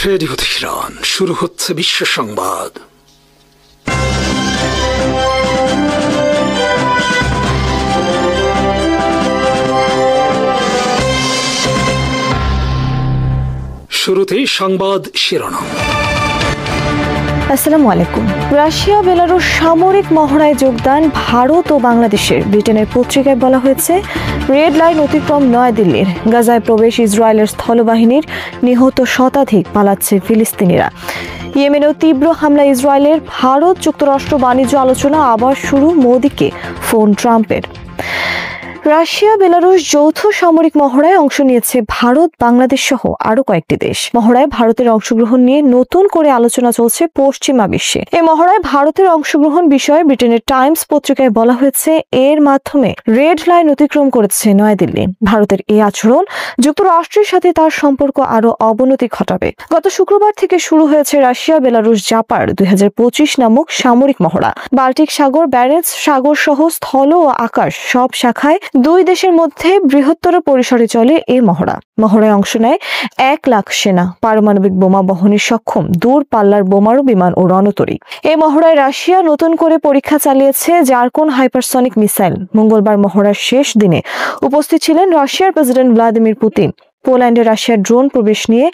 Radio Tehran, শুরু হচ্ছে বিশ্ব সংবাদ। শুরুতেই সংবাদ শিরোনাম। আসসালামু আলাইকুম। রাশিয়া বেলারুশ সামরিক মহড়ায় যোগদান ভারত ও বাংলাদেশের। ব্রিটেনের পত্রিকায় বলা হয়েছে, রেড লাইন অতিক্রম নয়াদিল্লির। গাজায় প্রবেশ ইসরায়েলের স্থলবাহিনীর, নিহত শতাধিক, পালাচ্ছে ফিলিস্তিনিরা। ইয়েমেনেও তীব্র হামলা ইসরায়েলের। ভারত যুক্তরাষ্ট্র বাণিজ্য আলোচনা আবার শুরু, মোদিকে ফোন ট্রাম্পের। রাশিয়া বেলারুশ যৌথ সামরিক মহড়ায় অংশ নিয়েছে ভারত, বাংলাদেশ সহ আরো কয়েকটি দেশ। মহড়ায় ভারতের অংশগ্রহণ নিয়ে নতুন করে আলোচনা চলছে পশ্চিমা বিশ্বে। এই মহড়ায় ভারতের অংশগ্রহণ বিষয়ে ব্রিটেনের টাইমস পত্রিকায় বলা হয়েছে, এর মাধ্যমে রেড লাইন অতিক্রম করেছে নয়াদিল্লি। ভারতের এই আচরণ যুক্তরাষ্ট্রের সাথে তার সম্পর্ক আরো অবনতি ঘটাবে। গত শুক্রবার থেকে শুরু হয়েছে রাশিয়া বেলারুশ জাপার 2025 নামক সামরিক মহড়া। বাল্টিক সাগর, ব্যারেন্টস সাগর সহ স্থল ও আকাশ সব শাখায় দুই দেশের মধ্যে বৃহত্তর পরিসরে চলে এই মহড়া। মহড়ায় অংশ নেয় 1 লাখ সেনা, পারমাণবিক বোমা বহনে সক্ষম দূর পাল্লার বোমারু বিমান ও রণতরী। এই মহড়ায় রাশিয়া নতুন করে পরীক্ষা চালিয়েছে জারকোন হাইপারসনিক মিসাইল। মঙ্গলবার মহড়ার শেষ দিনে উপস্থিত ছিলেন রাশিয়ার প্রেসিডেন্ট ভ্লাদিমির পুতিন। পোল্যান্ডে রাশিয়ার ড্রোন প্রবেশ নিয়ে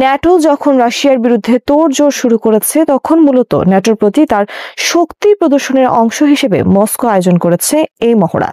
ন্যাটো যখন রাশিয়ার বিরুদ্ধে তোড়জোড় শুরু করেছে, তখন মূলত ন্যাটোর প্রতি তার শক্তি প্রদর্শনের অংশ হিসেবে মস্কো আয়োজন করেছে এই মহড়া।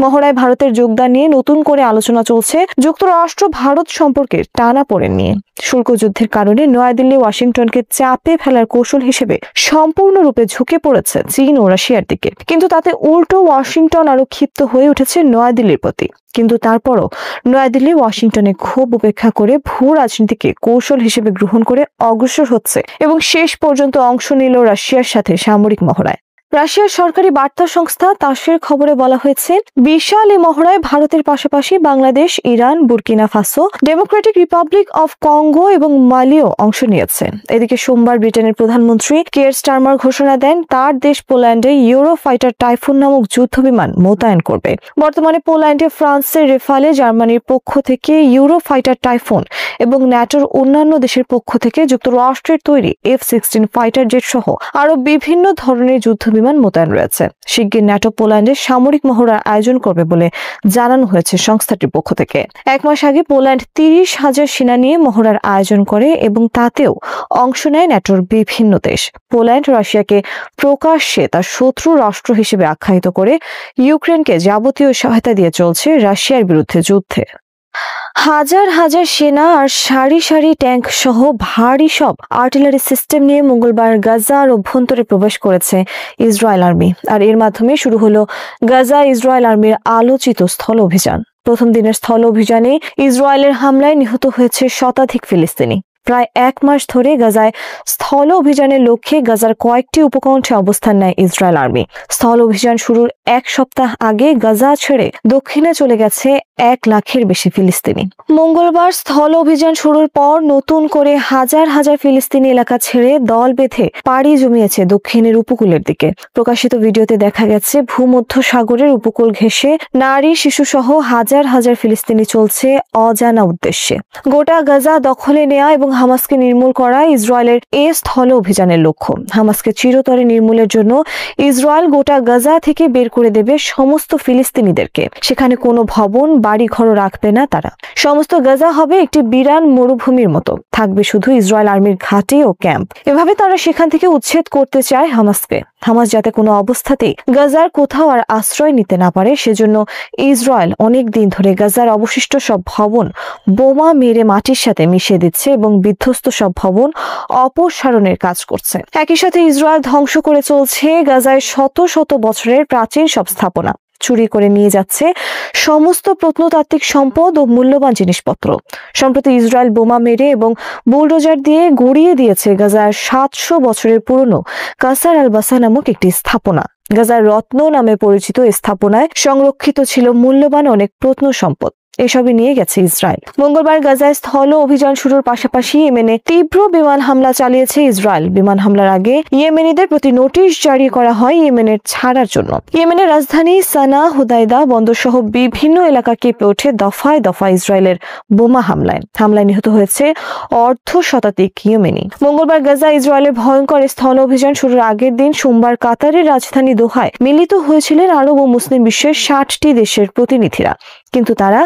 মহড়ায় ভারতের যোগদান নিয়ে নতুন করে আলোচনা চলছে যুক্তরাষ্ট্র ভারত সম্পর্কের টানাপোড়েন নিয়ে। শুল্ক যুদ্ধের কারণে নয়াদিল্লি ওয়াশিংটনকে চাপে ফেলার কৌশল হিসেবে সম্পূর্ণরূপে ঝুঁকে পড়েছে চীন ও রাশিয়ার দিকে, কিন্তু তাতে উল্টো ওয়াশিংটন আরো ক্ষিপ্ত হয়ে উঠেছে নয়াদিল্লির প্রতি। কিন্তু তারপরও নয়াদিল্লি ওয়াশিংটনে ক্ষোভ উপেক্ষা করে ভূ রাজনীতিকে কৌশল হিসেবে গ্রহণ করে অগ্রসর হচ্ছে এবং শেষ পর্যন্ত অংশ নিল রাশিয়ার সাথে সামরিক মহড়ায়। রাশিয়ার সরকারি বার্তা সংস্থা তাসের খবরে বলা হয়েছে, বিশাল এই মহড়ায় ভারতের পাশাপাশি Bangladesh, Iran, Burkina Faso, Democratic Republic of Congo এবং মালিও অংশ নিয়েছে। এদিকে সোমবার ব্রিটেনের প্রধানমন্ত্রী কিয়ার স্টারমার ঘোষণা দেন, তার দেশ পোল্যান্ডে ইউরো ফাইটার টাইফুন নামক যুদ্ধ বিমান মোতায়েন করবে। বর্তমানে পোল্যান্ডে ফ্রান্সের রেফালে, জার্মানির পক্ষ থেকে ইউরো ফাইটার টাইফুন এবং ন্যাটোর অন্যান্য দেশের পক্ষ থেকে যুক্তরাষ্ট্রের তৈরি F-16 ফাইটার জেট সহ আরো বিভিন্ন ধরনের যুদ্ধ বিমান মোতায়েন রয়েছে। শিগগির ন্যাটো পোল্যান্ডে সামরিক মহড়ার আয়োজন করবে বলে জানানো হয়েছে সংস্থাটির পক্ষ থেকে। 1 মাস আগে পোল্যান্ড 30,000 সেনা নিয়ে মহড়ার আয়োজন করে এবং তাতেও অংশ নেয় ন্যাটোর বিভিন্ন দেশ। পোল্যান্ড রাশিয়াকে প্রকাশ্যে তার শত্রু রাষ্ট্র হিসেবে আখ্যায়িত করে ইউক্রেনকে যাবতীয় সহায়তা দিয়ে চলছে রাশিয়ার বিরুদ্ধে যুদ্ধে। হাজার হাজার সেনা আর সারি সারি ট্যাঙ্ক সহ ভারী সব আর্টিলারি সিস্টেম নিয়ে মঙ্গলবার গাজার অভ্যন্তরে প্রবেশ করেছে ইসরায়েল আর্মি। আর এর মাধ্যমে শুরু হলো গাজা ইসরায়েল আর্মির আলোচিত স্থল অভিযান। প্রথম দিনের স্থল অভিযানে ইসরায়েলের হামলায় নিহত হয়েছে শতাধিক ফিলিস্তিনি। প্রায় 1 মাস ধরে গাজায় স্থল অভিযানের লক্ষ্যে গাজার কয়েকটি উপকণ্ঠে অবস্থান নেয় ইসরায়েল আর্মি। স্থল অভিযান শুরুর 1 সপ্তাহ আগে গাজা ছেড়ে দক্ষিণে চলে গেছে 1 লাখের বেশি ফিলিস্তিনি। মঙ্গলবার স্থল অভিযান শুরুর পর নতুন করে হাজার হাজার ফিলিস্তিনি এলাকা ছেড়ে দল বেঁধে পাড়ি জমিয়েছে দক্ষিণের উপকূলের দিকে। প্রকাশিত ভিডিওতে দেখা গেছে ভূমধ্য সাগরের উপকূল ঘেঁষে নারী, শিশু সহ হাজার হাজার ফিলিস্তিনি চলছে অজানা উদ্দেশ্যে। গোটা গাজা দখলে নেওয়া এবং হামাসকে নির্মূল করা ইসরায়েলের এই স্থল অভিযানের লক্ষ্য। হামাসকে চিরতরে নির্মূলের জন্য ইসরায়েল গোটা গাজা থেকে বের করে দেবে সমস্ত ফিলিস্তিনিদেরকে। সেখানে কোনো ভবন, বাড়ি ঘরও রাখবে না তারা। সমস্ত গাজা হবে একটি বিরান মরুভূমির মতো, থাকবে শুধু ইসরায়েল আর্মির ঘাঁটি ও ক্যাম্প। এভাবে তারা সেখান থেকে উচ্ছেদ করতে চায় হামাসকে। হামাস যাতে কোনো অবস্থাতেই গাজার কোথাও আর আশ্রয় নিতে না পারে, সেজন্য ইসরায়েল অনেক দিন ধরে গাজার অবশিষ্ট সব ভবন বোমা মেরে মাটির সাথে মিশিয়ে দিচ্ছে এবং বিধ্বস্ত সব ভবন অপসারণের কাজ করছে। একই সাথে ইসরায়েল ধ্বংস করে চলছে গাজায় শত শত বছরের প্রাচীন সব স্থাপনা। চুরি করে নিয়ে যাচ্ছে সমস্ত প্রত্নতাত্ত্বিক সম্পদ ও মূল্যবান জিনিসপত্র। সম্প্রতি ইসরায়েল বোমা মেরে এবং বুলডোজার দিয়ে গড়িয়ে দিয়েছে গাজার 700 বছরের পুরনো কাসার আল বাসা নামক একটি স্থাপনা। গাজার রত্ন নামে পরিচিত এই স্থাপনায় সংরক্ষিত ছিল মূল্যবান অনেক প্রত্ন সম্পদ। এসবই নিয়ে গেছে ইসরায়েল। মঙ্গলবার গাজায় স্থল অভিযান শুরুর পাশাপাশি ইয়েমেনে তীব্র বিমান হামলা চালিয়েছে ইসরায়েল। বিমান হামলার আগে ইয়েমেনিদের প্রতি নোটিশ জারি করা হয় ইয়েমেনের ছাড়ার জন্য। ইয়েমেনের রাজধানী সানা, হুদাইদা বন্দর সহ বিভিন্ন এলাকা কেঁপে ওঠে দফায় দফায় ইসরায়েলের বোমা হামলায় নিহত হয়েছে অর্ধশতাধিক ইয়েমেনি। মঙ্গলবার গাজা ইসরায়েলের ভয়ঙ্কর স্থল অভিযান শুরুর আগের দিন সোমবার কাতারের রাজধানী দোহায় মিলিত হয়েছিলেন আরব ও মুসলিম বিশ্বের 60টি দেশের প্রতিনিধিরা, কিন্তু তারা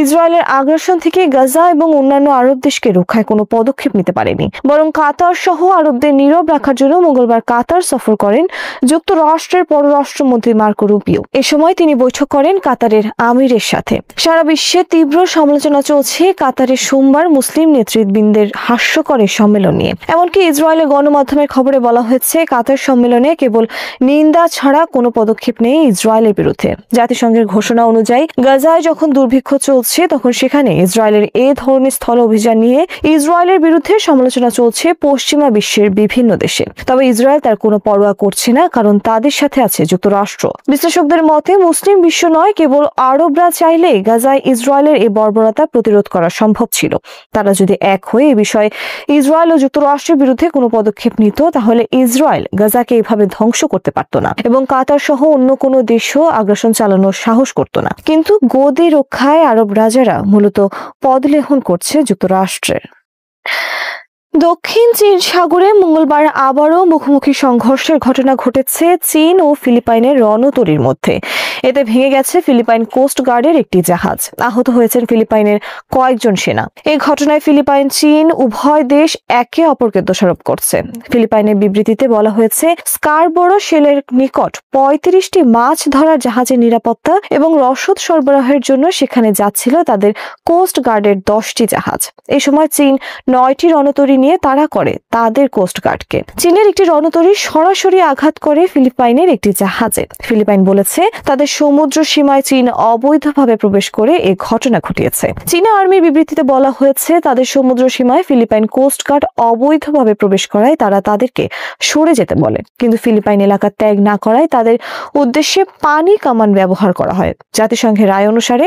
ইসরায়েলের আগ্রাসন থেকে গাজা এবং অন্যান্য আরব দেশকে রক্ষায় কোনো পদক্ষেপ নিতে পারেনি। বরং কাতার সহ আরবদের নীরব রাখার জন্য মঙ্গলবার কাতার সফর করেন যুক্তরাষ্ট্রের পররাষ্ট্রমন্ত্রী মার্কো রুবিও। এ সময় তিনি বৈঠক করেন কাতারের আমিরের সাথে। সারা বিশ্বে তীব্র সমালোচনা চলছে কাতারের সোমবার মুসলিম নেতৃবৃন্দের হাস্যকর সম্মেলন নিয়ে। এমনকি ইসরায়েলের গণমাধ্যমের খবরে বলা হয়েছে কাতার সম্মেলনে কেবল নিন্দা ছাড়া কোনো পদক্ষেপ নেই ইসরায়েলের বিরুদ্ধে। জাতিসংঘের ঘোষণা অনুযায়ী গাজায় যখন দুর্ভিক্ষ চলছে তখন সেখানে ইসরায়েলের এই ধরনের স্থল অভিযান নিয়ে ইসরায়েলের বিরুদ্ধে সমালোচনা চলছে পশ্চিমা বিশ্বের বিভিন্ন দেশে। তবে ইসরায়েল তার কোনো পরোয়া করছে না, কারণ তাদের সাথে আছে যুক্তরাষ্ট্র। বিশ্লেষকদের মতে মুসলিম বিশ্ব নয়, কেবল আরবরা চাইলে গাজায় ইসরায়েলের এই বর্বরতা প্রতিরোধ করা সম্ভব ছিল। তারা যদি এক হয়ে এ বিষয়ে ইসরায়েল ও যুক্তরাষ্ট্রের বিরুদ্ধে কোনো পদক্ষেপ নিত, তাহলে ইসরায়েল গাজাকে এভাবে ধ্বংস করতে পারত না এবং কাতার সহ অন্য কোনো দেশও আগ্রাসন চালানোর সাহস করত না। কিন্তু গদি রক্ষায় আরব রাজারা মূলত পদলেহন করছে যুক্তরাষ্ট্রের। দক্ষিণ চীন সাগরে মঙ্গলবার আবারও মুখোমুখি সংঘর্ষের ঘটনা ঘটেছে চীন ও ফিলিপাইনের রণতরীর মধ্যে। এতে ভেঙে গেছে ফিলিপাইন কোস্ট গার্ডের একটি জাহাজ। আহত হয়েছেন ফিলিপাইনের কয়েকজন সেনা। এই ঘটনায় ফিলিপাইন চীন উভয় দেশ একে অপরকে দোষারোপ করছে। ফিলিপাইনের বিবৃতিতে বলা হয়েছে, স্কারবোরো শেলের নিকট 35টি মাছ ধরার জাহাজের নিরাপত্তা এবং রসদ সরবরাহের জন্য সেখানে যাচ্ছিল তাদের কোস্ট গার্ডের 10টি জাহাজ। এই সময় চীন 9টি রণতরী নিয়ে তাড়া করে তাদের কোস্ট গার্ডকে। চীনের একটি রণতরী সরাসরি আঘাত করে ফিলিপাইনের একটি জাহাজে। ফিলিপাইন বলেছে তাদের সমুদ্র সীমায় চীন অবৈধভাবে প্রবেশ করে এই ঘটনা ঘটিয়েছে। চীনা আর্মির বিবৃতিতে বলা হয়েছে, তাদের সমুদ্র সীমায় ফিলিপাইন কোস্ট গার্ড অবৈধভাবে প্রবেশ করায় তারা তাদেরকে সরে যেতে বলে, কিন্তু ফিলিপাইন এলাকা ত্যাগ না করায় তাদের উদ্দেশ্যে পানি কামান ব্যবহার করা হয়। জাতিসংঘের রায় অনুসারে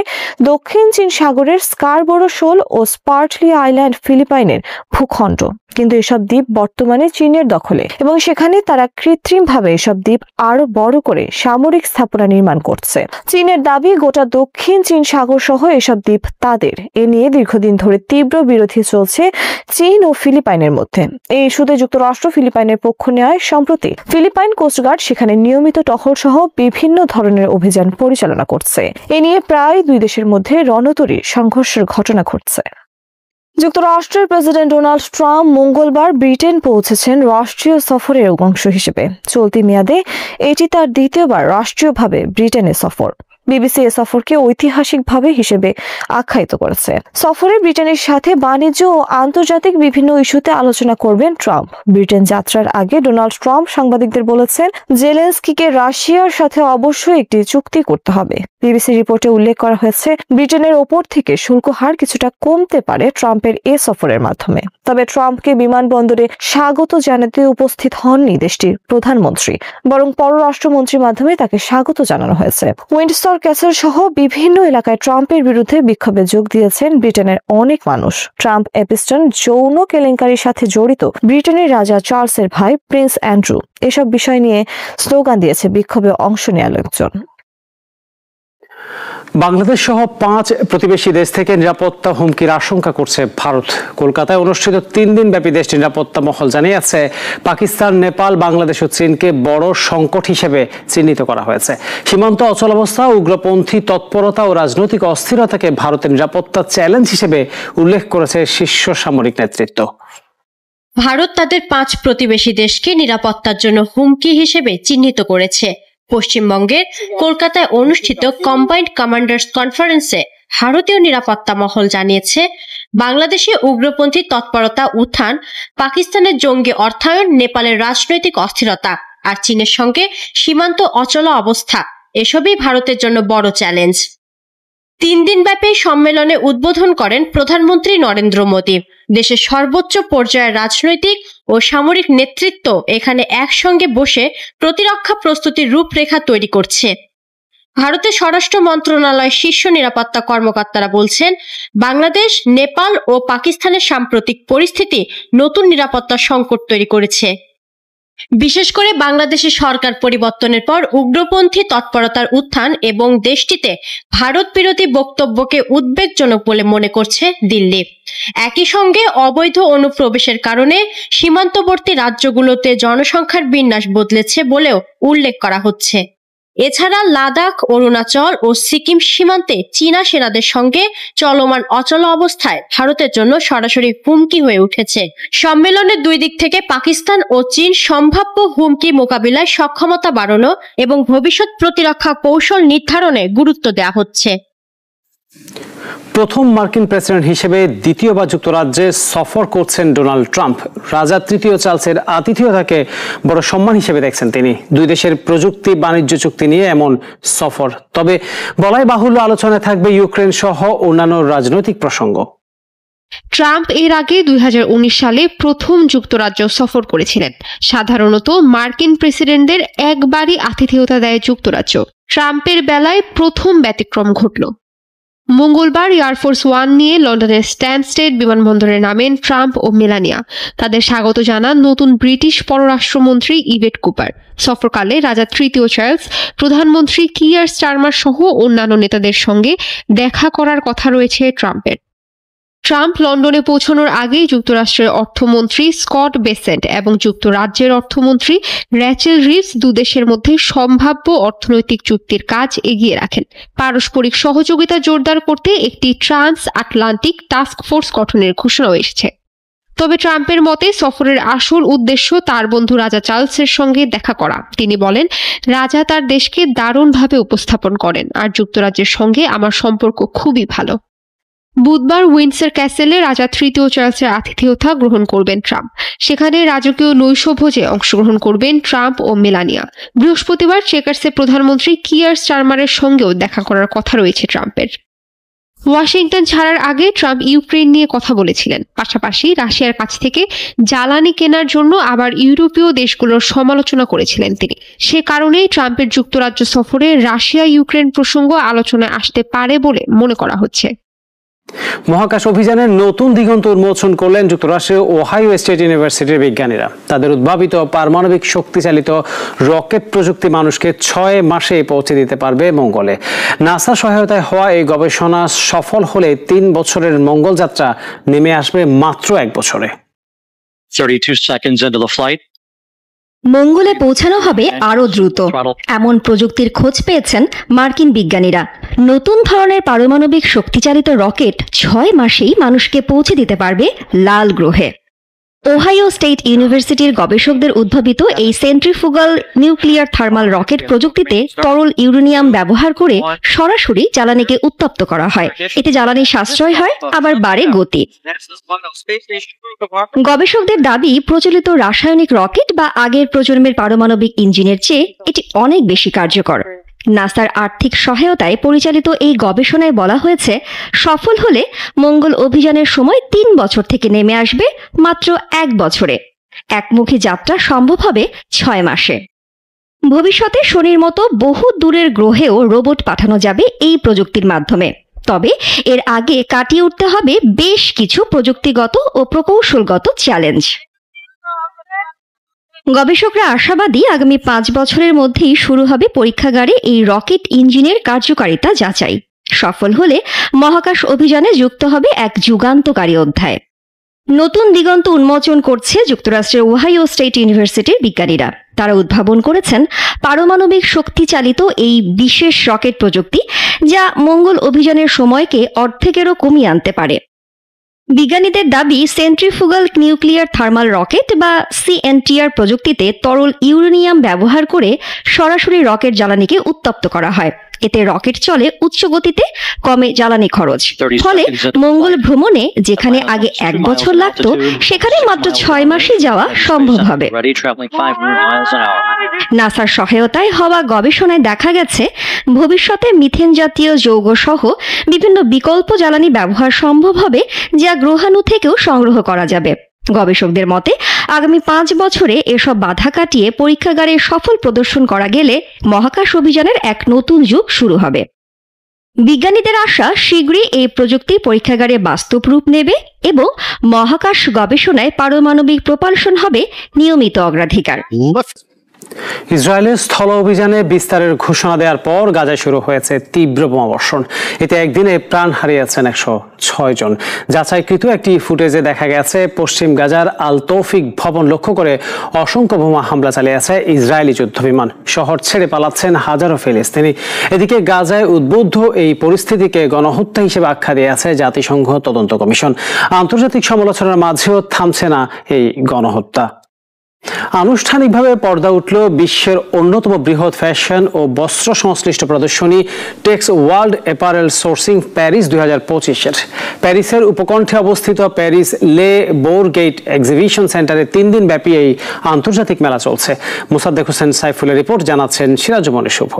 দক্ষিণ চীন সাগরের স্কারবোরো শোল ও স্পার্টলি আইল্যান্ড ফিলিপাইনের ভূখণ্ড, কিন্তু এসব দ্বীপ বর্তমানে চীনের দখলে এবং সেখানে তারা কৃত্রিমভাবে এসব দ্বীপ আরো বড় করে সামরিক স্থাপনা নির্মাণ করছে। চীনের দাবি, গোটা দক্ষিণ চীন সাগর সহ এসব দ্বীপ তাদের। এ নিয়ে দীর্ঘদিন ধরে তীব্র বিরোধী চলছে চীন ও ফিলিপাইনের মধ্যে। এই ইস্যুতে যুক্তরাষ্ট্র ফিলিপাইনের পক্ষ নেয়। সম্প্রতি ফিলিপাইন কোস্টগার্ড সেখানে নিয়মিত টহল সহ বিভিন্ন ধরনের অভিযান পরিচালনা করছে। এ নিয়ে প্রায় দুই দেশের মধ্যে রণতরীর সংঘর্ষের ঘটনা ঘটছে। যুক্তরাষ্ট্রের প্রেসিডেন্ট ডোনাল্ড ট্রাম্প মঙ্গলবার ব্রিটেন পৌঁছেছেন রাষ্ট্রীয় সফরের অংশ হিসেবে। চলতি মেয়াদে এটি তার দ্বিতীয়বার রাষ্ট্রীয়ভাবে ব্রিটেনে সফর। বিবিসি এ সফরকে ঐতিহাসিকভাবে হিসেবে আখ্যায়িত করেছে। সফরে ব্রিটেনের সাথে বাণিজ্য ও আন্তর্জাতিক বিভিন্ন ইস্যুতে আলোচনা করবেন ট্রাম্প। ব্রিটেন যাত্রার আগে ডোনাল্ড ট্রাম্প সাংবাদিকদের বলেছেন, জেলেনস্কিকে রাশিয়ার সাথে অবশ্যই একটি চুক্তি করতে হবে। বিবিসি রিপোর্টে উল্লেখ করা হয়েছে, ব্রিটেনের ওপর থেকে শুল্ক হার কিছুটা কমতে পারে ট্রাম্পের এ সফরের মাধ্যমে। তবে ট্রাম্পকে বিমানবন্দরে স্বাগত জানাতে উপস্থিত হননি দেশটির প্রধানমন্ত্রী, বরং পররাষ্ট্রমন্ত্রীর মাধ্যমে তাকে স্বাগত জানানো হয়েছে। উইন্ডসর ক্যাসেল সহ বিভিন্ন এলাকায় ট্রাম্পের বিরুদ্ধে বিক্ষোভে যোগ দিয়েছেন ব্রিটেনের অনেক মানুষ। ট্রাম্প এপিস্টন যৌন কেলেঙ্কারির সাথে জড়িত ব্রিটেনের রাজা চার্লসের ভাই প্রিন্স অ্যান্ড্রু এসব বিষয় নিয়ে স্লোগান দিয়েছে বিক্ষোভে অংশ নেওয়া লোকজন। বাংলাদেশ সহ 5 প্রতিবেশী দেশ থেকে নিরাপত্তা হুমকির আশঙ্কা করছে ভারত। কলকাতায় অনুষ্ঠিত 3 দিন ব্যাপী দেশটির নিরাপত্তা মহল জানিয়েছে, পাকিস্তান, নেপাল, বাংলাদেশ ও চীনকে বড় সংকট হিসেবে চিহ্নিত করা হয়েছে। সীমান্ত অচলাবস্থা, উগ্রপন্থী তৎপরতা ও রাজনৈতিক অস্থিরতাকে ভারতের নিরাপত্তা চ্যালেঞ্জ হিসেবে উল্লেখ করেছে শীর্ষ সামরিক নেতৃত্ব। ভারত তাদের 5 প্রতিবেশী দেশকে নিরাপত্তার জন্য হুমকি হিসেবে চিহ্নিত করেছে। পশ্চিমবঙ্গের কলকাতায় অনুষ্ঠিত কম্বাইন্ড কমান্ডার্স কনফারেন্সে ভারতীয় নিরাপত্তা মহল জানিয়েছে, বাংলাদেশে উগ্রপন্থী তৎপরতা উত্থান, পাকিস্তানের জঙ্গি অর্থায়ন, নেপালের রাজনৈতিক অস্থিরতা আর চীনের সঙ্গে সীমান্ত অচলা অবস্থা এসবই ভারতের জন্য বড় চ্যালেঞ্জ। 3 দিনব্যাপী সম্মেলনে উদ্বোধন করেন প্রধানমন্ত্রী নরেন্দ্র মোদী। দেশের সর্বোচ্চ পর্যায়ের রাজনৈতিক ও সামরিক নেতৃত্ব এখানে একসঙ্গে বসে প্রতিরক্ষা প্রস্তুতির রূপরেখা তৈরি করছে। ভারতের স্বরাষ্ট্র মন্ত্রণালয়ের শীর্ষ নিরাপত্তা কর্মকর্তারা বলছেন, বাংলাদেশ, নেপাল ও পাকিস্তানের সাম্প্রতিক পরিস্থিতি নতুন নিরাপত্তা সংকট তৈরি করেছে। বিশেষ করে বাংলাদেশের সরকার পরিবর্তনের পর উগ্রপন্থী তৎপরতার উত্থান এবং দেশটিতে ভারত বিরোধী বক্তব্যকে উদ্বেগজনক বলে মনে করছে দিল্লি। একই সঙ্গে অবৈধ অনুপ্রবেশের কারণে সীমান্তবর্তী রাজ্যগুলোতে জনসংখ্যার বিন্যাস বদলেছে বলেও উল্লেখ করা হচ্ছে। এছাড়া লাদাখ, অরুণাচল ও সিকিম সীমান্তে চীনা সেনাদের সঙ্গে চলমান অচল অবস্থায় ভারতের জন্য সরাসরি হুমকি হয়ে উঠেছে। সম্মেলনের দুই দিক থেকে পাকিস্তান ও চীন সম্ভাব্য হুমকি মোকাবিলায় সক্ষমতা বাড়ানো এবং ভবিষ্যৎ প্রতিরক্ষা কৌশল নির্ধারণে গুরুত্ব দেওয়া হচ্ছে। প্রথম মার্কিন প্রেসিডেন্ট হিসেবে দ্বিতীয়বার যুক্তরাজ্যে সফর করছেন ডোনাল্ড ট্রাম্প। রাজা তৃতীয় চার্লসের আতিথেয়তাকে বড় সম্মান হিসেবে দেখছেন তিনি। দুই দেশের প্রযুক্তি বাণিজ্য চুক্তি নিয়ে এমন সফর। তবে বলাই বাহুল্য আলোচনায় থাকবে ইউক্রেন সহ অন্যান্য রাজনৈতিক প্রসঙ্গ। ট্রাম্প এর আগে 2019 সালে প্রথম যুক্তরাজ্য সফর করেছিলেন। সাধারণত মার্কিন প্রেসিডেন্টদের একবারই আতিথেয়তা দেয় যুক্তরাজ্য। ট্রাম্পের বেলায় প্রথম ব্যতিক্রম ঘটল। মঙ্গলবার এয়ারফোর্স ওয়ান নিয়ে লন্ডনের স্ট্যানস্টেড বিমানবন্দরে নামেন ট্রাম্প ও মেলানিয়া। তাদের স্বাগত জানান নতুন ব্রিটিশ পররাষ্ট্রমন্ত্রী ইভেট কুপার। সফরকালে রাজা তৃতীয় চার্লস, প্রধানমন্ত্রী কিয়ার স্টারমার সহ অন্যান্য নেতাদের সঙ্গে দেখা করার কথা রয়েছে ট্রাম্পের। ট্রাম্প লন্ডনে পৌঁছানোর আগেই যুক্তরাষ্ট্রের অর্থমন্ত্রী স্কট বেসেন্ট এবং যুক্তরাজ্যের অর্থমন্ত্রী র্যাচেল রিভস দুদেশের মধ্যে সম্ভাব্য অর্থনৈতিক চুক্তির কাজ এগিয়ে রাখেন। পারস্পরিক সহযোগিতা জোরদার করতে একটি ট্রান্স আটলান্টিক টাস্ক ফোর্স গঠনের ঘোষণাও এসেছে। তবে ট্রাম্পের মতে সফরের আসল উদ্দেশ্য তার বন্ধু রাজা চার্লসের সঙ্গে দেখা করা। তিনি বলেন, রাজা তার দেশকে দারুণভাবে উপস্থাপন করেন আর যুক্তরাজ্যের সঙ্গে আমার সম্পর্ক খুবই ভালো। বুধবার উইন্ডসর ক্যাসেলে রাজা তৃতীয় চার্লসের আতিথেয়তা গ্রহণ করবেন ট্রাম্প। সেখানে রাজকীয় নৈশভোজে অংশগ্রহণ করবেন ট্রাম্প ও মেলানিয়া। বৃহস্পতিবার চেকার্সের প্রধানমন্ত্রী কিয়ার স্টারমারের সঙ্গেও দেখা করার কথা রয়েছে ট্রাম্পের। ওয়াশিংটন ছাড়ার আগে ট্রাম্প ইউক্রেন নিয়ে কথা বলেছিলেন। পাশাপাশি রাশিয়ার কাছ থেকে জ্বালানি কেনার জন্য আবার ইউরোপীয় দেশগুলোর সমালোচনা করেছিলেন তিনি। সে কারণেই ট্রাম্পের যুক্তরাজ্য সফরে রাশিয়া ইউক্রেন প্রসঙ্গ আলোচনায় আসতে পারে বলে মনে করা হচ্ছে। মহাকাশ অভিযানের নতুন দিগন্ত উন্মোচন করলেন যুক্তরাষ্ট্রের ওহাইও স্টেট ইউনিভার্সিটির বিজ্ঞানীরা। তাদের উদ্ভাবিত পারমাণবিক শক্তিচালিত রকেট প্রযুক্তি মানুষকে 6 মাসে পৌঁছে দিতে পারবে মঙ্গলে। নাসা সহায়তায় হওয়া এই গবেষণা সফল হলে 3 বছরের মঙ্গল যাত্রা নেমে আসবে মাত্র 1 বছরে। 32 seconds into the flight. মঙ্গলে পৌঁছানো হবে আরও দ্রুত। এমন প্রযুক্তির খোঁজ পেয়েছেন মার্কিন বিজ্ঞানীরা। নতুন ধরনের পারমাণবিক শক্তিচালিত রকেট 6 মাসেই মানুষকে পৌঁছে দিতে পারবে লাল গ্রহে। ওহাইও স্টেট ইউনিভার্সিটির গবেষকদের উদ্ভাবিত এই সেন্ট্রিফুগাল নিউক্লিয়ার থার্মাল রকেট প্রযুক্তিতে তরল ইউরেনিয়াম ব্যবহার করে সরাসরি জ্বালানিকে উত্তপ্ত করা হয়। এতে জ্বালানি সাশ্রয় হয়, আবার বাড়ে গতি। গবেষকদের দাবি, প্রচলিত রাসায়নিক রকেট বা আগের প্রজন্মের পারমাণবিক ইঞ্জিনের চেয়ে এটি অনেক বেশি কার্যকর। নাসার আর্থিক সহায়তায় পরিচালিত এই গবেষণায় বলা হয়েছে, সফল হলে মঙ্গল অভিযানের সময় 3 বছর থেকে নেমে আসবে মাত্র 1 বছরে। একমুখী যাত্রা সম্ভব হবে 6 মাসে। ভবিষ্যতে শনির মতো বহু দূরের গ্রহেও রোবট পাঠানো যাবে এই প্রযুক্তির মাধ্যমে। তবে এর আগে কাটিয়ে উঠতে হবে বেশ কিছু প্রযুক্তিগত ও প্রকৌশলগত চ্যালেঞ্জ। গবেষকরা আশাবাদী, আগামী 5 বছরের মধ্যেই শুরু হবে পরীক্ষাগারে এই রকেট ইঞ্জিনের কার্যকারিতা যাচাই। সফল হলে মহাকাশ অভিযানে যুক্ত হবে এক যুগান্তকারী অধ্যায়। নতুন দিগন্ত উন্মোচন করছে যুক্তরাষ্ট্রের ওহাইও স্টেট ইউনিভার্সিটির বিজ্ঞানীরা। তারা উদ্ভাবন করেছেন পারমাণবিক শক্তি চালিত এই বিশেষ রকেট প্রযুক্তি, যা মঙ্গল অভিযানের সময়কে অর্ধেকেরও কমিয়ে আনতে পারে। বিজ্ঞানীদের দাবি, সেন্ট্রিফুগাল নিউক্লিয়ার থার্মাল রকেট বা সিএনটিআর প্রযুক্তিতে তরল ইউরেনিয়াম ব্যবহার করে সরাসরি রকেট জ্বালানিকে উত্তপ্ত করা হয়। এতে রকেট চলে উচ্চ গতিতে, কমে জ্বালানি খরচ। ফলে মঙ্গল ভ্রমণে যেখানে আগে 1 বছর লাগতো, সেখানে মাত্র 6 মাসে যাওয়া সম্ভব হবে। নাসার সহায়তায় হওয়া গবেষণায় দেখা গেছে, ভবিষ্যতে মিথেন জাতীয় যৌগ সহ বিভিন্ন বিকল্প জ্বালানি ব্যবহার সম্ভব হবে, যা গ্রহাণু থেকেও সংগ্রহ করা যাবে। গবেষকদের মতে আগামী 5 বছরে এসব বাধা কাটিয়ে পরীক্ষাগারে সফল প্রদর্শন করা গেলে মহাকাশ অভিযানের এক নতুন যুগ শুরু হবে। বিজ্ঞানীদের আশা শীঘ্রই এই প্রযুক্তি পরীক্ষাগারে বাস্তব রূপ নেবে এবং মহাকাশ গবেষণায় পারমাণবিক প্রপালশন হবে নিয়মিত অগ্রাধিকার। ইসরায়েলের স্থল অভিযানে বিস্তারের ঘোষণা দেওয়ার পর গাজায় শুরু হয়েছে তীব্র বোমাবর্ষণ। এতে একদিনে প্রাণ হারিয়েছেন 106 জন। যাচাইকৃত একটি ফুটেজে দেখা গেছে পশ্চিম গাজার আল তৌফিক ভবন লক্ষ্য করে অসংখ্য বোমা হামলা চালিয়েছে ইসরায়েলি যুদ্ধবিমান। শহর ছেড়ে পালাচ্ছেন হাজারো ফিলিস্তিনি। এদিকে গাজায় উদ্বুদ্ধ এই পরিস্থিতিকে গণহত্যা হিসেবে আখ্যা দিয়েছে জাতিসংঘ তদন্ত কমিশন। আন্তর্জাতিক সমালোচনার মাঝেও থামছে না এই গণহত্যা। আনুষ্ঠানিকভাবে পর্দা উঠল বিশ্বের অন্যতম বৃহৎ ফ্যাশন ও বস্ত্র সংশ্লিষ্ট প্রদর্শনী Texworld apparel sourcing Paris 2025-এর। প্যারিসের উপকণ্ঠে অবস্থিত প্যারিস লে বোরগেট এক্সিবিশন সেন্টারে 3 দিন ব্যাপী এই আন্তর্জাতিক মেলা চলছে। মোসাদ্দেক হোসেন সাইফুলের রিপোর্ট, জানাচ্ছেন সিরাজুমনি শুভ।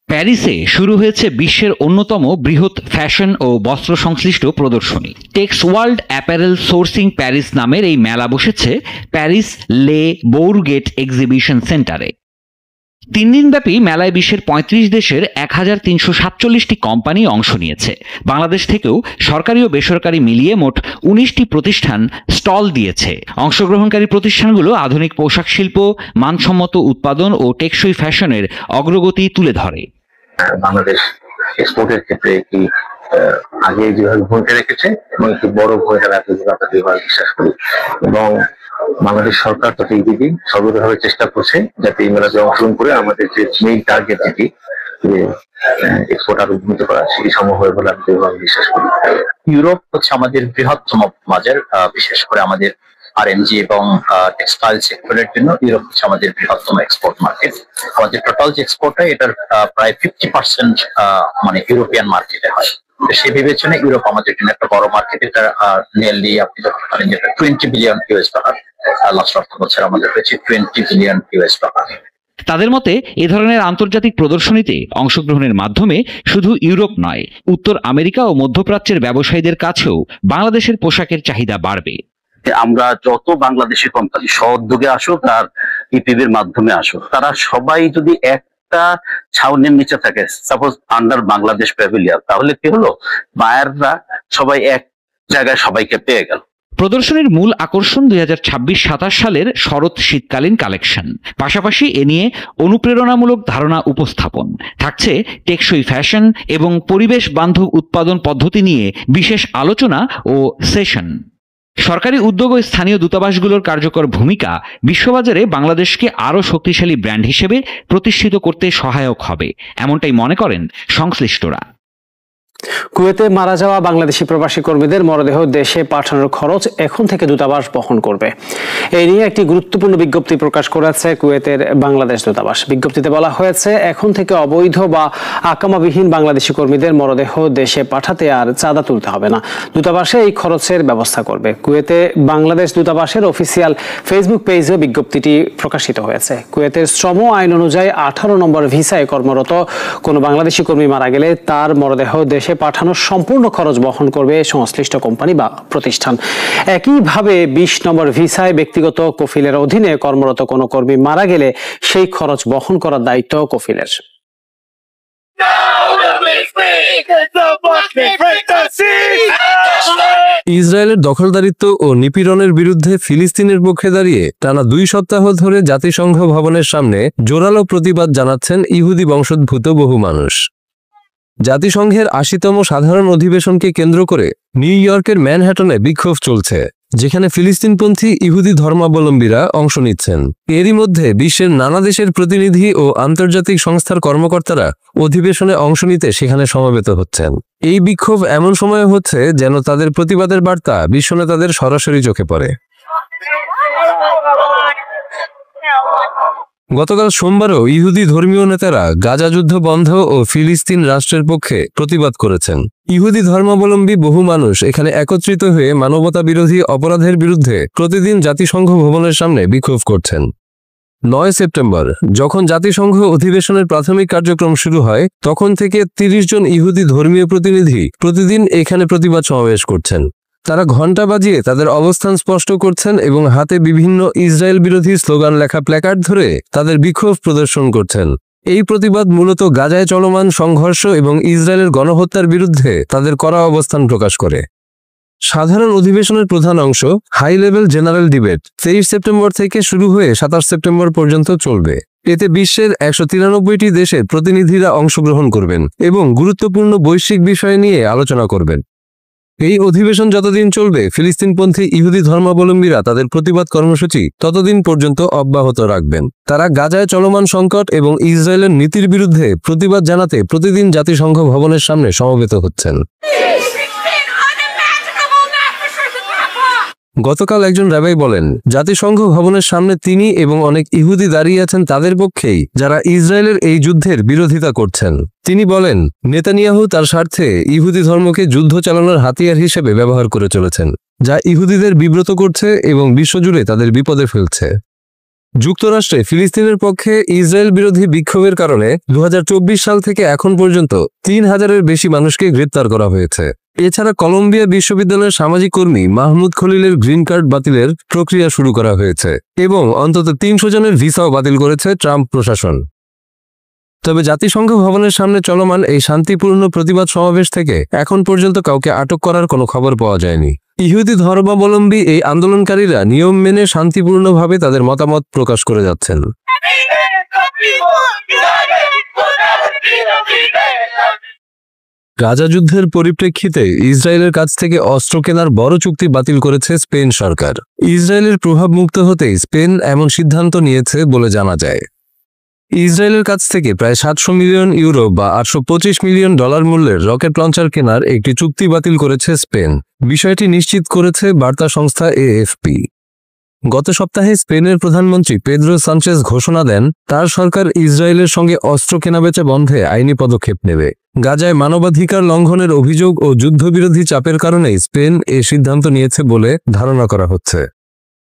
প্যারিসে শুরু হয়েছে বিশ্বের অন্যতম বৃহৎ ফ্যাশন ও বস্ত্র সংশ্লিষ্ট প্রদর্শনী Texworld apparel sourcing Paris নামের এই মেলা বসেছে প্যারিস লে বোরগেট এক্সিবিশন সেন্টারে। 3 দিনব্যাপী মেলায় বিশ্বের 35 দেশের 1347টি কোম্পানি অংশ নিয়েছে। বাংলাদেশ থেকেও সরকারি ও বেসরকারি মিলিয়ে মোট 19টি প্রতিষ্ঠান স্টল দিয়েছে। অংশগ্রহণকারী প্রতিষ্ঠানগুলো আধুনিক পোশাক শিল্প, মানসম্মত উৎপাদন ও টেকসই ফ্যাশনের অগ্রগতি তুলে ধরে। বাংলাদেশ এক্সপোর্টের ক্ষেত্রে একটি আগে যেভাবে ভূমিকা রেখেছে এবং একটি বড় ভূমিকা রাখবে বলে আমরা দৃঢ়ভাবে বিশ্বাস করি, এবং বাংলাদেশ সরকার তথা ইবিডি সর্বতভাবে চেষ্টা করছে যাতে এই মেলাতে অংশগ্রহণ করে আমাদের যে মেইন টার্গেট যেটি এক্সপোর্ট আরো উন্নত করা সেটি সম্ভব হবে বলে আমি দৃঢ়ভাবে বিশ্বাস করি। ইউরোপ হচ্ছে আমাদের বৃহত্তম বাজার, বিশেষ করে আমাদের আরএমজি এবং টেক্সটাইল সেক্টরের জন্য ইউরোপ হচ্ছে আমাদের বৃহত্তম এক্সপোর্ট মার্কেট। আমাদের টোটাল যে এক্সপোর্ট হয় এটার প্রায় 50% মানে ইউরোপিয়ান মার্কেটে হয়। সেই বিবেচনায় ইউরোপ আমাদের জন্য একটা বড় মার্কেট। এটা নিয়ারলি আপনি যখন বলেন যেটা $20 বিলিয়ন লাস্ট অর্থ বছর আমাদের হয়েছে $20 বিলিয়ন। তাদের মতে এ ধরনের আন্তর্জাতিক প্রদর্শনীতে অংশগ্রহণের মাধ্যমে শুধু ইউরোপ নয়, উত্তর আমেরিকা ও মধ্যপ্রাচ্যের ব্যবসায়ীদের কাছেও বাংলাদেশের পোশাকের চাহিদা বাড়বে। আমরা যত বাংলাদেশি কোম্পানি স্ব-উদ্যোগে আসুক আর ইপিবির মাধ্যমে আসুক, তারা সবাই যদি একটা ছাউনির নিচে থাকে, সাপোজ আন্ডার বাংলাদেশ প্যাভিলিয়ন, তাহলে কি হলো, বায়াররা সবাই এক জায়গায় সবাইকে পেয়ে গেল। প্রদর্শনীর মূল আকর্ষণ 2026-27 সালের শরৎ শীতকালীন কালেকশন। পাশাপাশি এ নিয়ে অনুপ্রেরণামূলক ধারণা উপস্থাপন থাকছে, টেকসই ফ্যাশন এবং পরিবেশ বান্ধব উৎপাদন পদ্ধতি নিয়ে বিশেষ আলোচনা ও সেশন। সরকারি উদ্যোগ ও স্থানীয় দূতাবাসগুলোর কার্যকর ভূমিকা বিশ্ববাজারে বাংলাদেশকে আরও শক্তিশালী ব্র্যান্ড হিসেবে প্রতিষ্ঠিত করতে সহায়ক হবে, এমনটাই মনে করেন সংশ্লিষ্টরা। কুয়েতে মারা যাওয়া বাংলাদেশি প্রবাসী কর্মীদের মরদেহ দেশে পাঠানোর খরচ এখন থেকে দূতাবাস বহন করবে। এই নিয়ে একটি গুরুত্বপূর্ণ বিজ্ঞপ্তি প্রকাশ করেছে কুয়েতের বাংলাদেশ দূতাবাস। বিজ্ঞপ্তিতে বলা হয়েছে, এখন থেকে অবৈধ বা আকামাবিহীন বাংলাদেশি কর্মীদের মরদেহ দেশে পাঠাতে আর চাঁদা তুলতে হবে না। দূতাবাসে এই খরচের ব্যবস্থা করবে। কুয়েতে বাংলাদেশ দূতাবাসের অফিসিয়াল ফেসবুক পেজে বিজ্ঞপ্তিটি প্রকাশিত হয়েছে। কুয়েতের শ্রম আইন অনুযায়ী 18 নম্বর ভিসায় কর্মরত কোনো বাংলাদেশি কর্মী মারা গেলে তার মরদেহ দেশে পাঠানোর সম্পূর্ণ খরচ বহন করবে সংশ্লিষ্ট কোম্পানি বা প্রতিষ্ঠান। একইভাবে 20 নম্বর ভিসায় ব্যক্তিগত কফিলের অধীনে কর্মরত কোনো কর্মী মারা গেলে সেই খরচ বহন করার দায়িত্ব কফিলের। ইসরায়েলের দখলদারিত্ব ও নিপীড়নের বিরুদ্ধে ফিলিস্তিনের পক্ষে দাঁড়িয়ে টানা 2 সপ্তাহ ধরে জাতিসংঘ ভবনের সামনে জোরালো প্রতিবাদ জানাচ্ছেন ইহুদি বংশোদ্ভূত বহু মানুষ। জাতিসংঘের 80তম সাধারণ অধিবেশনকে কেন্দ্র করে নিউ ইয়র্কের ম্যানহাটনে বিক্ষোভ চলছে, যেখানে ফিলিস্তিনপন্থী ইহুদি ধর্মাবলম্বীরা অংশ নিচ্ছেন। এরই মধ্যে বিশ্বের নানা দেশের প্রতিনিধি ও আন্তর্জাতিক সংস্থার কর্মকর্তারা অধিবেশনে অংশ নিতে সেখানে সমবেত হচ্ছেন। এই বিক্ষোভ এমন সময়ে হচ্ছে যেন তাদের প্রতিবাদের বার্তা বিশ্বনেতাদের সরাসরি চোখে পড়ে। গতকাল সোমবারও ইহুদি ধর্মীয় নেতারা গাজা যুদ্ধ বন্ধ ও ফিলিস্তিন রাষ্ট্রের পক্ষে প্রতিবাদ করেছেন। ইহুদি ধর্মাবলম্বী বহু মানুষ এখানে একত্রিত হয়ে মানবতা বিরোধী অপরাধের বিরুদ্ধে প্রতিদিন জাতিসংঘ ভবনের সামনে বিক্ষোভ করছেন। 9 সেপ্টেম্বর যখন জাতিসংঘ অধিবেশনের প্রাথমিক কার্যক্রম শুরু হয়, তখন থেকে 30 জন ইহুদি ধর্মীয় প্রতিনিধি প্রতিদিন এখানে প্রতিবাদ সমাবেশ করছেন। তারা ঘণ্টা বাজিয়ে তাদের অবস্থান স্পষ্ট করছেন এবং হাতে বিভিন্ন ইসরায়েল বিরোধী স্লোগান লেখা প্ল্যাকার্ড ধরে তাদের বিক্ষোভ প্রদর্শন করছেন। এই প্রতিবাদ মূলত গাজায় চলমান সংঘর্ষ এবং ইসরায়েলের গণহত্যার বিরুদ্ধে তাদের কড়া অবস্থান প্রকাশ করে। সাধারণ অধিবেশনের প্রধান অংশ high level general debate 23 September থেকে শুরু হয়ে 27 সেপ্টেম্বর পর্যন্ত চলবে। এতে বিশ্বের 193টি দেশের প্রতিনিধিরা অংশগ্রহণ করবেন এবং গুরুত্বপূর্ণ বৈশ্বিক বিষয় নিয়ে আলোচনা করবেন। এই অধিবেশন যতদিন চলবে, ফিলিস্তিনপন্থী ইহুদি ধর্মাবলম্বীরা তাদের প্রতিবাদ কর্মসূচি ততদিন পর্যন্ত অব্যাহত রাখবেন। তারা গাজায় চলমান সংকট এবং ইসরায়েলের নীতির বিরুদ্ধে প্রতিবাদ জানাতে প্রতিদিন জাতিসংঘ ভবনের সামনে সমবেত হচ্ছেন। গতকাল একজন রাবাই বলেন, জাতিসংঘ ভবনের সামনে তিনি এবং অনেক ইহুদি দাঁড়িয়ে আছেন তাদের পক্ষেই যারা ইসরায়েলের এই যুদ্ধের বিরোধিতা করছেন। তিনি বলেন, নেতানিয়াহু তার স্বার্থে ইহুদি ধর্মকে যুদ্ধ চালানোর হাতিয়ার হিসেবে ব্যবহার করে চলেছেন, যা ইহুদিদের বিব্রত করছে এবং বিশ্বজুড়ে তাদের বিপদে ফেলছে। যুক্তরাষ্ট্রে ফিলিস্তিনের পক্ষে ইসরায়েল বিরোধী বিক্ষোভের কারণে 2024 সাল থেকে এখন পর্যন্ত 3000-এর বেশি মানুষকে গ্রেপ্তার করা হয়েছে। এছাড়া কলম্বিয়া বিশ্ববিদ্যালয়ের সামাজিক কর্মী মাহমুদ খলিলের গ্রিন কার্ড বাতিলের প্রক্রিয়া শুরু করা হয়েছে এবং অন্তত 300 জনের ভিসাও বাতিল করেছে ট্রাম্প প্রশাসন। তবে জাতিসংঘ ভবনের সামনে চলমান এই শান্তিপূর্ণ প্রতিবাদ সমাবেশ থেকে এখন পর্যন্ত কাউকে আটক করার কোনো খবর পাওয়া যায়নি। ইহুদি ধর্মাবলম্বী এই আন্দোলনকারীরা নিয়ম মেনে শান্তিপূর্ণভাবে তাদের মতামত প্রকাশ করে যাচ্ছেন। গাজা যুদ্ধের পরিপ্রেক্ষিতে ইসরায়েলের কাছ থেকে অস্ত্র কেনার বড় চুক্তি বাতিল করেছে স্পেন সরকার। ইসরায়েলের প্রভাবমুক্ত হতেই স্পেন এমন সিদ্ধান্ত নিয়েছে বলে জানা যায়। ইসরায়েলের কাছ থেকে প্রায় 700 মিলিয়ন ইউরো বা $825 মিলিয়ন মূল্যের রকেট লঞ্চার কেনার একটি চুক্তি বাতিল করেছে স্পেন। বিষয়টি নিশ্চিত করেছে বার্তা সংস্থা এএফপি। গত সপ্তাহে স্পেনের প্রধানমন্ত্রী পেদ্রো সানচেজ ঘোষণা দেন তার সরকার ইসরায়েলের সঙ্গে অস্ত্র কেনাবেচা বন্ধে আইনি পদক্ষেপ নেবে। গাজায় মানবাধিকার লঙ্ঘনের অভিযোগ ও যুদ্ধবিরোধী চাপের কারণেই স্পেন এ সিদ্ধান্ত নিয়েছে বলে ধারণা করা হচ্ছে।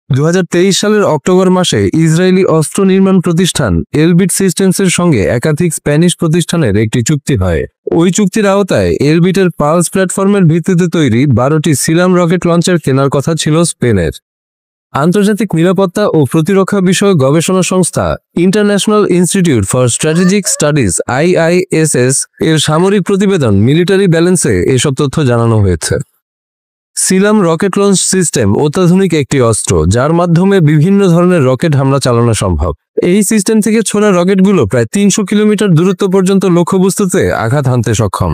2023 সালের অক্টোবর মাসে ইসরায়েলি অস্ত্র নির্মাণ প্রতিষ্ঠান এলবিট সিস্টেমসের সঙ্গে একাধিক স্প্যানিশ প্রতিষ্ঠানের একটি চুক্তি হয়। ওই চুক্তির আওতায় এলবিটের পালস প্ল্যাটফর্মের ভিত্তিতে তৈরি 12টি সিলাম রকেট লঞ্চার কেনার কথা ছিল স্পেনের। আন্তর্জাতিক নিরাপত্তা ও প্রতিরক্ষা বিষয়ক গবেষণা সংস্থা international institute for strategic studies IISS এর সামরিক প্রতিবেদন মিলিটারি ব্যালেন্সে এসব তথ্য জানানো হয়েছে। সিলাম রকেট লঞ্চ সিস্টেম অত্যাধুনিক একটি অস্ত্র যার মাধ্যমে বিভিন্ন ধরনের রকেট হামলা চালানো সম্ভব। এই সিস্টেম থেকে ছোড়া রকেটগুলো প্রায় 300 কিলোমিটার দূরত্ব পর্যন্ত লক্ষ্যবস্তুতে আঘাত হানতে সক্ষম।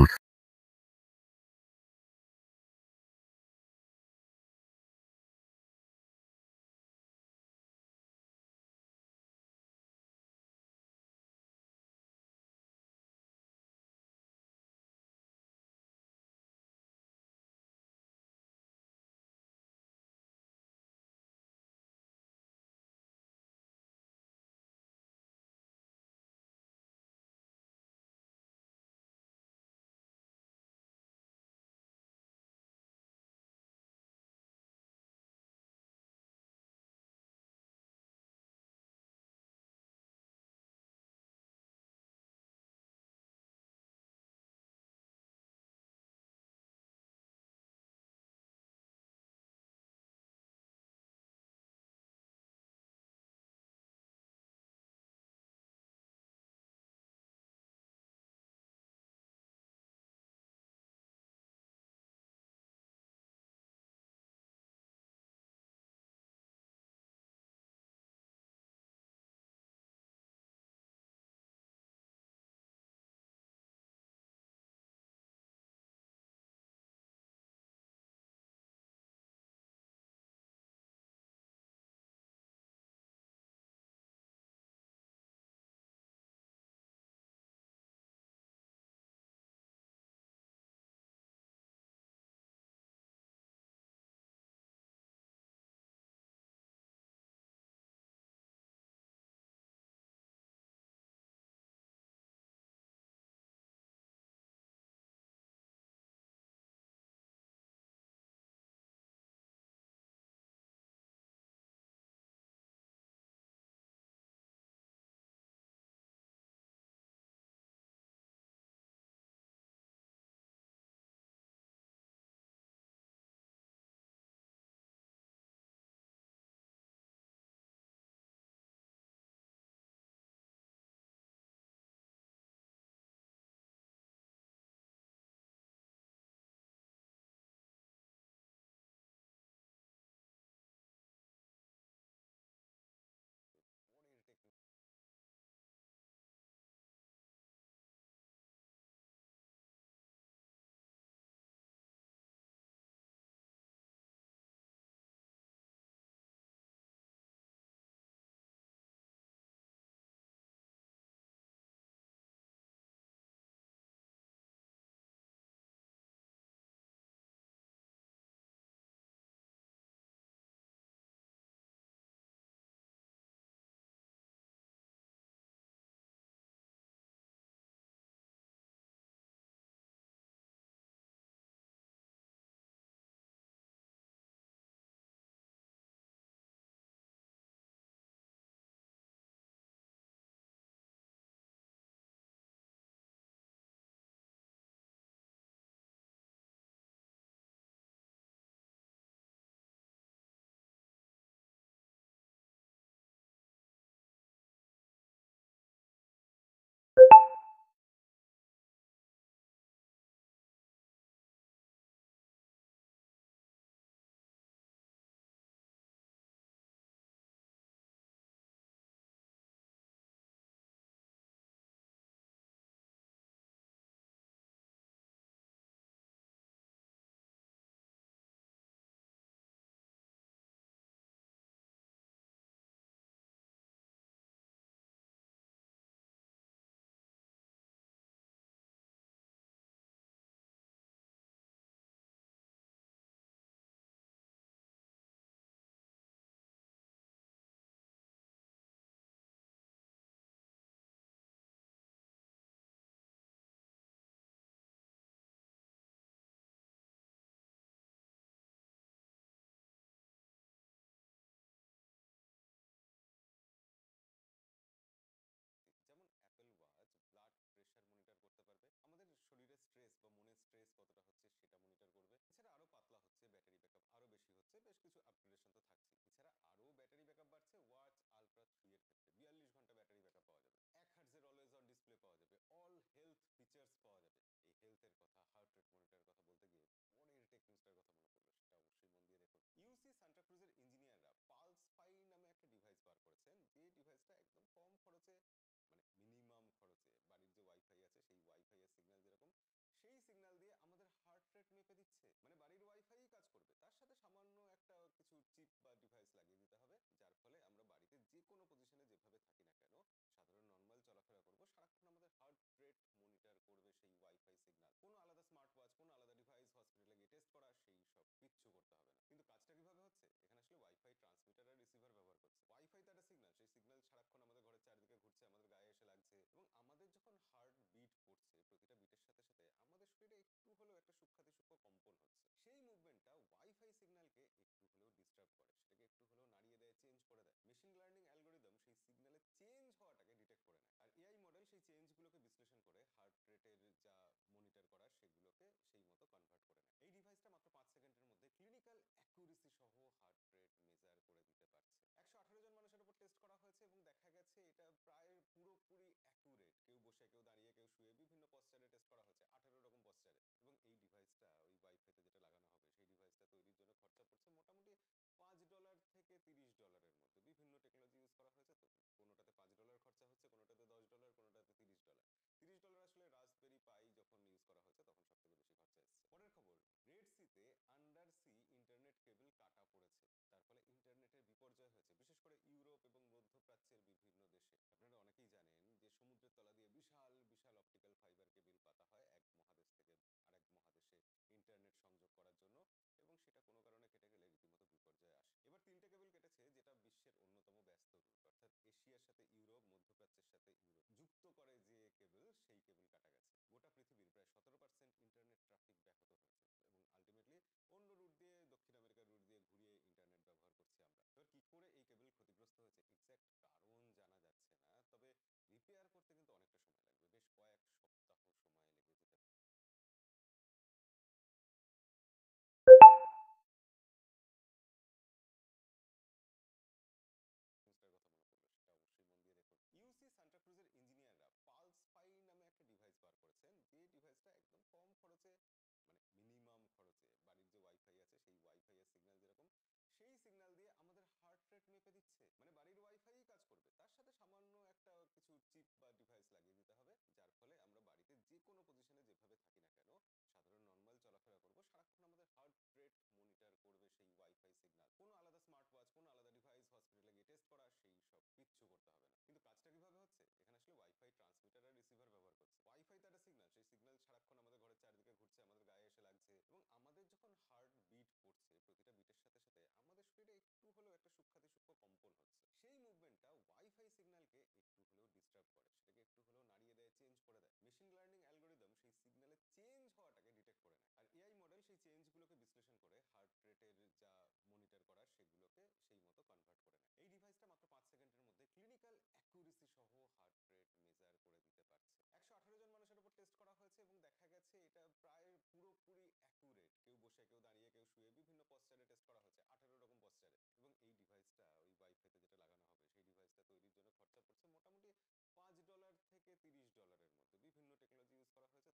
মনিটরের কথা বলতে গিয়ে পরের টেক নিউজটার কথা মনে পড়লো, সেটা অবশ্যই মন দিয়ে দেখুন। ইউসি সান্টা ক্রুজের ইঞ্জিনিয়াররা পালস পাই নামে একটা ডিভাইস বার করেছেন, যে ডিভাইসটা একদম কম খরচে, মানে মিনিমাম খরচে বাড়ির যে ওয়াইফাই আছে সেই ওয়াইফাই এর সিগন্যাল যেরকম, সেই সিগন্যাল দিয়ে আমাদের হার্ট রেট মেপে দিচ্ছে। মানে বাড়ির ওয়াইফাই কাজ করবে, তার সাথে সামান্য একটা কিছু চিপ বা ডিভাইস লাগিয়ে দিতে হবে, যার ফলে আমরা বাড়িতে যে কোনো পজিশনে যেভাবে থাকি না কেন, সাধারণ নর্মাল চলাফেরা করবো, সারাক্ষণ আমাদের হার্ট রেট মনিটর করবে সেই ওয়াইফাই সিগন্যাল। কোনো আলাদা স্মার্ট ওয়াচ, কোনো আলাদা ডিভাইস হসপিটালে গিয়ে টেস্ট করা, সেই সব কিচ্ছু করতে হবে না। কিন্তু কাজটা কিভাবে হচ্ছে? এখানে আসলে ওয়াইফাই ট্রান্সমিটার আর রিসিভার ব্যবহার করছে। ওয়াইফাই তো একটা সিগন্যাল, সেই সিগন্যাল সারাক্ষণ আমাদের ঘরের চারিদিকে ঘুরছে, আমাদের গায়ে এসে লাগছে, এবং আমাদের যখন হার্ট বিট পড়ছে, প্রতিটা বিটের সাথে সাথে আমাদের শরীরে একটু হলেও একটা সূক্ষ্মাতি সূক্ষ্ম কম্পন হচ্ছে। সেই মুভমেন্টটা ওয়াইফাই সিগন্যালকে একটু হলেও ডিস্টার্ব করে, সেটাকে একটু হলেও নাড়িয়ে দেয়, চেঞ্জ করে দেয়। মেশিন লার্নিং অ্যালগোরিদম সেই সিগন্যালে চেঞ্জ হওয়াটাকে ডিটেক্ট করে নেয়, আর এআই মডেল সেই চেঞ্জগুলোকে বিশ্লেষণ করে হার্ট রেটের যা মনিটর করা সেগুলোকে সেই মতো কনভার্ট করে নেয়। এই ডিভাইসটা মাত্র 5 সেকেন্ডের মধ্যে ক্লিনিক্যাল অ্যাকুরেসি সহ হার্ট রেট মেজার করে দিতে পারছে। 118 জন মানুষের উপর টেস্ট করা হয়েছে এবং দেখা গেছে এটা প্রায় পুরোপুরি অ্যাকুরেট। কেউ বসে, কেউ দাঁড়িয়ে, কেউ শুয়ে, বিভিন্ন পশ্চারে টেস্ট করা হয়েছে, 18 রকম পশ্চারে। এবং এই ডিভাইসটা ওই ওয়াইফাইতে যেটা লাগানো হবে, সেই ডিভাইসটা তৈরির জন্য খরচা পড়ছে মোটামুটি $5 থেকে $30 মধ্যে। বিভিন্ন টেকনোলজি ইউজ করা হয়েছে, তো কোনোটাতে $5 খরচা হচ্ছে, কোনোটাতে $10, কোনোটাতে $30। $30 আসলে রাসবেরি পাই যখন ইউজ করা হয়েছে তখন সব থেকে বেশি খরচা এসেছে। পরের খবর, রেড সিতে আন্ডার সি ইন্টারনেট কেবল কাটা পড়েছে, তার ফলে ইন্টারনেটের বিপর্যয় হয়েছে, বিশেষ করে ইউরোপ এবং মধ্যপ্রাচ্যের বিভিন্ন দেশে। আপনারা অনেকেই জানেন যে সমুদ্রের তলা দিয়ে বিশাল বিশাল অপটিক্যাল ফাইবার কেবল পাতা হয় এক মহাদেশ থেকে আরেক মহাদেশে ইন্টারনেট সংযোগ করার জন্য, এবং সেটা কোনো কারণে কেটে গেলে রীতিমতো বিপর্যয় আসে। এবার 3টে কেবল কেটেছে, যেটা বিশ্বের অন্যতম ব্যস্ত রুট, অর্থাৎ এশিয়ার সাথে ইউরোপ, মধ্যপ্রাচ্যের সাথে ইউরোপ যুক্ত করে যে কেবল, সেই কেবল কাটা গেছে। গোটা পৃথিবীর প্রায় 17% ইন্টারনেট ট্রাফিক ব্যাহত হয়েছে, এবং আলটিমেটলি অন্য রুট দিয়ে, দক্ষিণ আমেরিকার রুট দিয়ে ঘুরিয়ে ইন্টারনেট ব্যবহার করছি আমরা। এবার কি করে এই কেবল ক্ষতিগ্রস্ত হয়েছে এক্স্যাক্ট কারণ জানা যাচ্ছে না, তবে রিপেয়ার করতে কিন্তু অনেকটা সময় লাগবে, বেশ কয়েক সপ্তাহ সময় লেগে যেতে পারে। নিউজটার কথা মনে পড়লো, সেটা অবশ্যই মন দিয়ে দেখুন। ইউসি সান্টা ক্রুজের ইঞ্জিনিয়াররা পালস পাই নামে একটা ডিভাইস বার করেছেন, যে ডিভাইসটা একদম কম খরচে, মানে মিনিমাম খরচে বাড়ির যে ওয়াইফাই আছে সেই ওয়াইফাই এর সিগন্যাল যেরকম, সেই সিগন্যাল দিয়ে আমাদের হার্ট রেট মেপে দিচ্ছে। মানে বাড়ির ওয়াইফাই কাজ করবে, তার সাথে সামান্য একটা কিছু চিপ বা ডিভাইস লাগিয়ে দিতে হবে, যার ফলে আমরা বাড়িতে যে কোনো পজিশনে যেভাবে থাকি না কেন, সাধারণ নর্মাল চলাফেরা করবো, সারাক্ষণ আমাদের হার্ট রেট মনিটর করবে সেই ওয়াইফাই সিগন্যাল। কোনো আলাদা স্মার্ট ওয়াচ, কোনো আলাদা ডিভাইস হসপিটালে গিয়ে টেস্ট করা, সেই সব কিচ্ছু করতে হবে না। কিন্তু কাজটা কিভাবে হচ্ছে? এখানে আসলে ওয়াইফাই ট্রান্সমিটার আর রিসিভার ব্যবহার করছে। ওয়াইফাই তো একটা সিগন্যাল, সেই সিগন্যাল সারাক্ষণ আমাদের ঘরের চারিদিকে ঘুরছে, আমাদের গায়ে এসে লাগছে, এবং আমাদের যখন হার্ট বিট পড়ছে, প্রতিটা বিটের সাথে সাথে আমাদের শরীরে একটু হলেও একটা সূক্ষ্মাতি সূক্ষ্ম কম্পন হচ্ছে। সেই মুভমেন্টটা ওয়াইফাই সিগন্যালকে একটু হলেও ডিস্টার্ব করে, সেটাকে একটু হলেও নাড়িয়ে দেয়, চেঞ্জ করে দেয়। মেশিন লার্নিং অ্যালগোরিদম সেই সিগন্যালে চেঞ্জ হওয়াটাকে ডিটেক্ট করে নেয়, আর এআই মডেল সেই চেঞ্জগুলোকে বিশ্লেষণ করে হার্ট রেটের যা মনিটর করা সেগুলোকে সেই মতো কনভার্ট করে নেয়। এই ডিভাইসটা মাত্র 5 সেকেন্ডের মধ্যে ক্লিনিক্যাল অ্যাকুরেসি সহ হার্ট রেট মেজার করে দিতে পারছে। 118 জন মানুষের উপর টেস্ট করা হয়েছে এবং দেখা গেছে এটা প্রায় পুরোপুরি অ্যাকুরেট। কেউ বসে, কেউ দাঁড়িয়ে, কেউ শুয়ে, বিভিন্ন পশ্চারে টেস্ট করা হয়েছে, 18 রকম পশ্চারে। এবং এই ডিভাইসটা ওই ওয়াইফাইতে যেটা লাগানো হবে, সেই ডিভাইসটা তৈরির জন্য খরচা পড়ছে মোটামুটি $5 থেকে $30 মধ্যে। বিভিন্ন টেকনোলজি ইউজ করা হয়েছে,